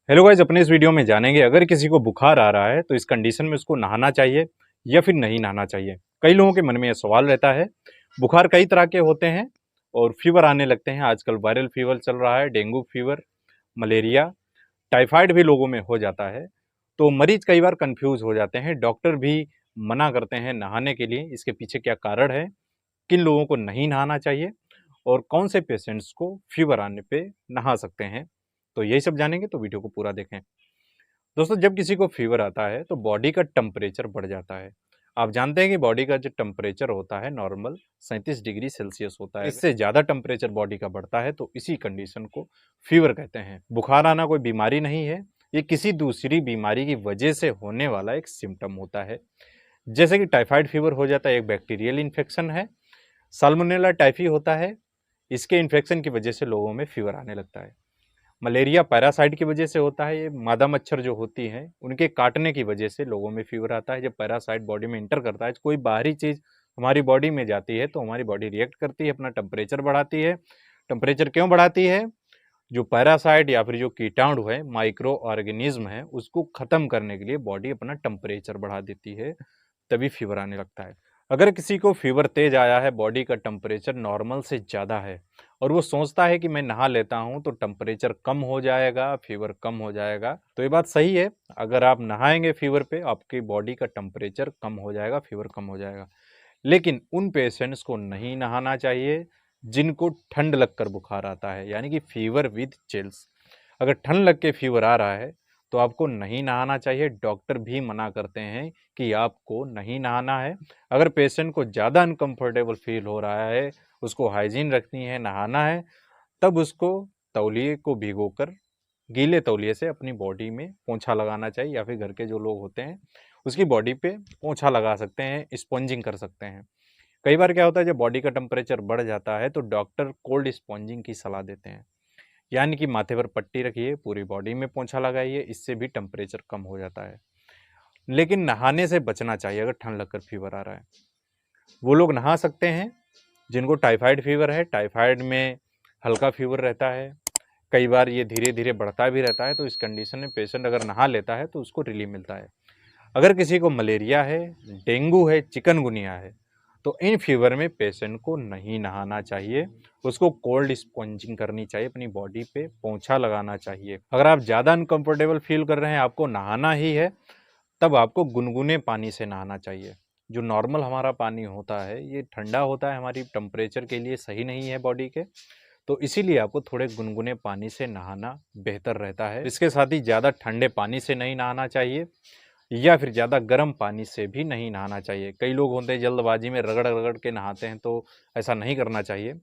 Hello guys, अपने इस video में जानेंगे अगर किसी को बुखार आ रहा है तो इस कंडीशन में उसको नहाना चाहिए या फिर नहीं नहाना चाहिए। कई लोगों के मन में यह सवाल रहता है। बुखार कई तरह के होते हैं और फीवर आने लगते हैं। आजकल वायरल फीवर चल रहा है, डेंगू फीवर, मलेरिया, टाइफाइड भी लोगों में हो जाता है। तो मरीज कई बार कंफ्यूज हो जाते हैं। डॉक्टर भी मना करते हैं नहाने के लिए। इसके पीछे क्या कारण है, किन लोगों को नहीं नहाना चाहिए और कौन से पेशेंट्स को फीवर आने पे नहा सकते हैं, तो यही सब जानेंगे। तो वीडियो को पूरा देखें। दोस्तों, जब किसी को फीवर आता है तो बॉडी का टेम्परेचर बढ़ जाता है। आप जानते हैं कि बॉडी का जो टेम्परेचर होता है नॉर्मल 37 डिग्री सेल्सियस होता है। इससे ज़्यादा टेम्परेचर बॉडी का बढ़ता है तो इसी कंडीशन को फीवर कहते हैं। बुखार आना कोई बीमारी नहीं है, ये किसी दूसरी बीमारी की वजह से होने वाला एक सिम्टम होता है। जैसे कि टाइफाइड फीवर हो जाता है, एक बैक्टीरियल इन्फेक्शन है। साल्मोनेला टाइफी होता है, इसके इन्फेक्शन की वजह से लोगों में फीवर आने लगता है। मलेरिया पैरासाइट की वजह से होता है। ये मादा मच्छर जो होती हैं उनके काटने की वजह से लोगों में फीवर आता है। जब पैरासाइट बॉडी में इंटर करता है, कोई बाहरी चीज़ हमारी बॉडी में जाती है तो हमारी बॉडी रिएक्ट करती है, अपना टेम्परेचर बढ़ाती है। टेम्परेचर क्यों बढ़ाती है? जो पैरासाइट या फिर जो कीटाणु है, माइक्रो ऑर्गेनिज्म है, उसको खत्म करने के लिए बॉडी अपना टेम्परेचर बढ़ा देती है, तभी फीवर आने लगता है। अगर किसी को फीवर तेज आया है, बॉडी का टेम्परेचर नॉर्मल से ज़्यादा है और वो सोचता है कि मैं नहा लेता हूँ तो टेम्परेचर कम हो जाएगा, फीवर कम हो जाएगा, तो ये बात सही है। अगर आप नहाएंगे फीवर पे, आपकी बॉडी का टेम्परेचर कम हो जाएगा, फीवर कम हो जाएगा। लेकिन उन पेशेंट्स को नहीं नहाना चाहिए जिनको ठंड लगकर बुखार आता है, यानी कि फीवर विद चिल्स। अगर ठंड लग के फीवर आ रहा है तो आपको नहीं नहाना चाहिए। डॉक्टर भी मना करते हैं कि आपको नहीं नहाना है। अगर पेशेंट को ज़्यादा अनकंफर्टेबल फील हो रहा है, उसको हाइजीन रखनी है, नहाना है, तब उसको तौलिए को भिगोकर गीले तौलिए से अपनी बॉडी में पोंछा लगाना चाहिए, या फिर घर के जो लोग होते हैं उसकी बॉडी पे पोंछा लगा सकते हैं, स्पॉन्जिंग कर सकते हैं। कई बार क्या होता है, जब बॉडी का टेम्परेचर बढ़ जाता है तो डॉक्टर कोल्ड स्पॉन्जिंग की सलाह देते हैं, यानी कि माथे पर पट्टी रखिए, पूरी बॉडी में पोंछा लगाइए, इससे भी टेम्परेचर कम हो जाता है। लेकिन नहाने से बचना चाहिए। अगर ठंड लगकर फीवर आ रहा है, वो लोग नहा सकते हैं जिनको टाइफाइड फीवर है। टाइफाइड में हल्का फीवर रहता है, कई बार ये धीरे धीरे बढ़ता भी रहता है, तो इस कंडीशन में पेशेंट अगर नहा लेता है तो उसको रिलीफ मिलता है। अगर किसी को मलेरिया है, डेंगू है, चिकनगुनिया है, तो इन फीवर में पेशेंट को नहीं नहाना चाहिए, उसको कोल्ड स्पॉन्जिंग करनी चाहिए, अपनी बॉडी पे पोंछा लगाना चाहिए। अगर आप ज़्यादा अनकंफर्टेबल फील कर रहे हैं, आपको नहाना ही है, तब आपको गुनगुने पानी से नहाना चाहिए। जो नॉर्मल हमारा पानी होता है ये ठंडा होता है, हमारी टेम्परेचर के लिए सही नहीं है बॉडी के, तो इसीलिए आपको थोड़े गुनगुने पानी से नहाना बेहतर रहता है। इसके साथ ही ज़्यादा ठंडे पानी से नहीं नहाना चाहिए या फिर ज़्यादा गर्म पानी से भी नहीं नहाना चाहिए। कई लोग होते हैं जल्दबाजी में रगड़ रगड़ के नहाते हैं, तो ऐसा नहीं करना चाहिए।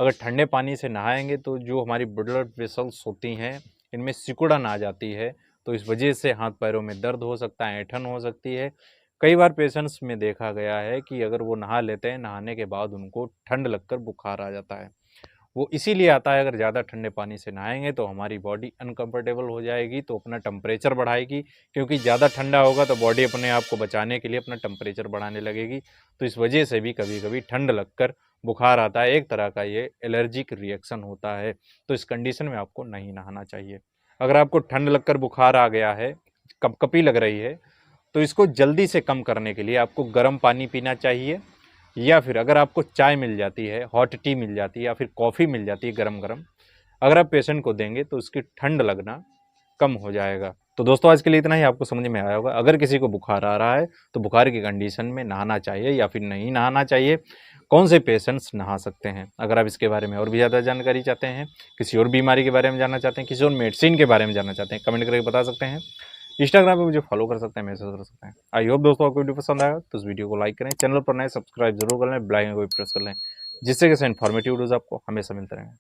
अगर ठंडे पानी से नहाएंगे तो जो हमारी ब्लड वेसल्स होती हैं इनमें सिकुड़न आ जाती है, तो इस वजह से हाथ पैरों में दर्द हो सकता है, ऐंठन हो सकती है। कई बार पेशेंट्स में देखा गया है कि अगर वो नहा लेते हैं, नहाने के बाद उनको ठंड लगकर बुखार आ जाता है। वो इसीलिए आता है, अगर ज़्यादा ठंडे पानी से नहाएंगे तो हमारी बॉडी अनकंफर्टेबल हो जाएगी, तो अपना टेम्परेचर बढ़ाएगी, क्योंकि ज़्यादा ठंडा होगा तो बॉडी अपने आप को बचाने के लिए अपना टेम्परेचर बढ़ाने लगेगी। तो इस वजह से भी कभी कभी ठंड लगकर बुखार आता है। एक तरह का ये एलर्जिक रिएक्शन होता है, तो इस कंडीशन में आपको नहीं नहाना चाहिए। अगर आपको ठंड लगकर बुखार आ गया है, कपकपी लग रही है, तो इसको जल्दी से कम करने के लिए आपको गर्म पानी पीना चाहिए, या फिर अगर आपको चाय मिल जाती है, हॉट टी मिल जाती है, या फिर कॉफ़ी मिल जाती है गरम गरम, अगर आप पेशेंट को देंगे तो उसकी ठंड लगना कम हो जाएगा। तो दोस्तों, आज के लिए इतना ही। आपको समझ में आया होगा, अगर किसी को बुखार आ रहा है तो बुखार की कंडीशन में नहाना चाहिए या फिर नहीं नहाना चाहिए, कौन से पेशेंट्स नहा सकते हैं। अगर आप इसके बारे में और भी ज़्यादा जानकारी चाहते हैं, किसी और बीमारी के बारे में जानना चाहते हैं, किसी और मेडिसिन के बारे में जानना चाहते हैं, कमेंट करके बता सकते हैं। इंस्टाग्राम पे मुझे फॉलो कर सकते हैं, मैसेज कर सकते हैं। आई होप दोस्तों आपको वीडियो पसंद आएगा, तो इस वीडियो को लाइक करें, चैनल पर नए सब्सक्राइब जरूर कर लें, बेल आइकन को भी प्रेस कर लें, जिससे कि इन्फॉर्मेटिव वीडियोस आपको हमेशा मिलते रहें।